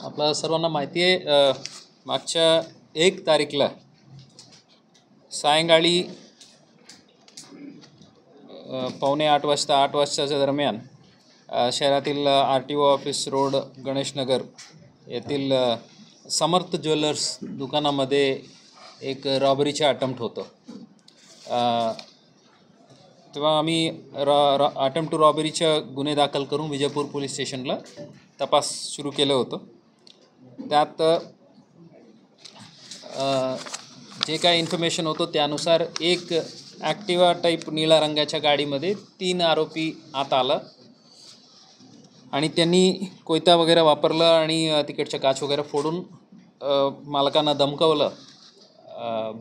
आपल्या सर्वांना माहिती आहे, मागच्या 1 तारीखला सायंकाळी 7:45 वाजता 8 वाजताच्या दरम्यान शहरातील RTO ऑफिस रोड गणेशनगर येथील समर्थ ज्वेलर्स दुकानामध्ये एक रॉबरीचे अटेम्प्ट होतं. तेव्हा आम्ही अटेम्प्ट टू रॉबरीचे गुन्हे दाखल करून विजयपूर पोलीस स्टेशनला तपास सुरू केलं होतं. त्यात जे काय इन्फॉर्मेशन होतं त्यानुसार एक ॲक्टिवा टाईप निळ्या रंगाच्या गाडीमध्ये 3 आरोपी आत आला आणि त्यांनी कोयता वगैरे वापरलं आणि तिकडच्या काच वगैरे फोडून मालकांना धमकावलं,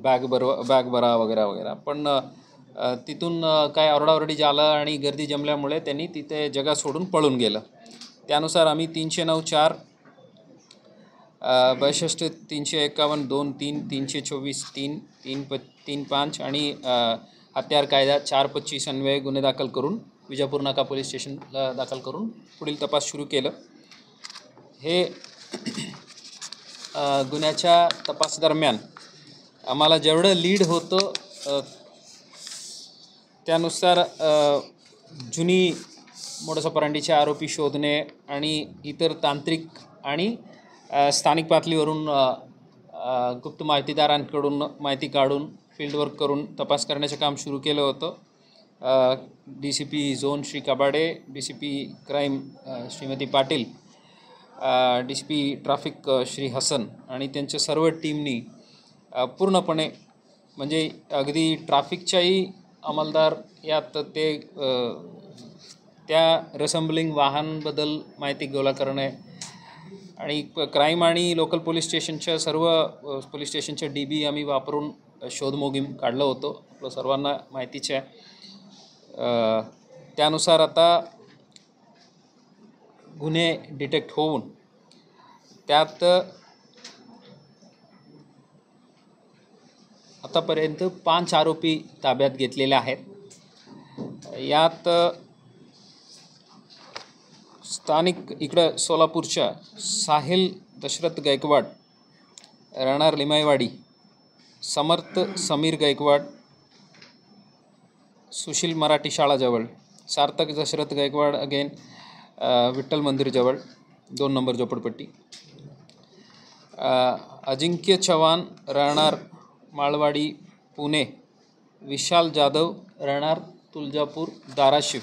बॅग भरा वगैरे वगैरे. पण तिथून काय ओरडाओरडी झालं आणि गर्दी जमल्यामुळे त्यांनी तिथे जगा सोडून पळून गेलं. त्यानुसार आम्ही 309(4), 62, 351, 2, 3, 324, 3, 335 आणि हत्यार कायदा 425 अन्वये गुन्हे दाखल करून विजापूर नाका पोलीस स्टेशनला दाखल करून पुढील तपास सुरू केलं. हे गुन्ह्याच्या तपासादरम्यान आम्हाला जेवढं लीड होतं त्यानुसार जुनी मोडस ऑपरंडीचे आरोपी शोधणे आणि इतर तांत्रिक आणि स्थानिक पातळीवरून गुप्त माहितीदारांकडून माहिती काढून फील्डवर्क करून तपास करण्याचे काम सुरू केलं होतं. DCP zone Shri Kabade, DCP crime Shrimati Patil, DCP traffic Shri Hasan आणि त्यांच्या सर्व टीमनी पूर्णपणे म्हणजे अगदी ट्रॅफिकच्याही अंमलदार यात ते त्या रेसम्बलिंग वाहनबद्दल माहिती गोळा करणे आणि क्राईम आणि लोकल पोलीस स्टेशनच्या सर्व पोलीस स्टेशनच्या DB आम्ही वापरून शोध मोहीम काढलं होतं. आपलं सर्वांना माहितीच आहे. त्यानुसार आता गुन्हे डिटेक्ट होऊन त्यात आतापर्यंत 5 आरोपी ताब्यात घेतलेले आहेत. यात स्थानिक इकडं सोलापूरच्या साहिल दशरथ गायकवाड, राहणार लिमाईवाडी, समर्थ समीर गायकवाड, सुशील मराठी शाळाजवळ, सार्थक दशरथ गायकवाड अगेन विठ्ठल मंदिरजवळ 2 नंबर झोपडपट्टी, अजिंक्य चव्हाण राहणार माळवाडी पुणे, विशाल जाधव राहणार तुळजापूर धाराशिव.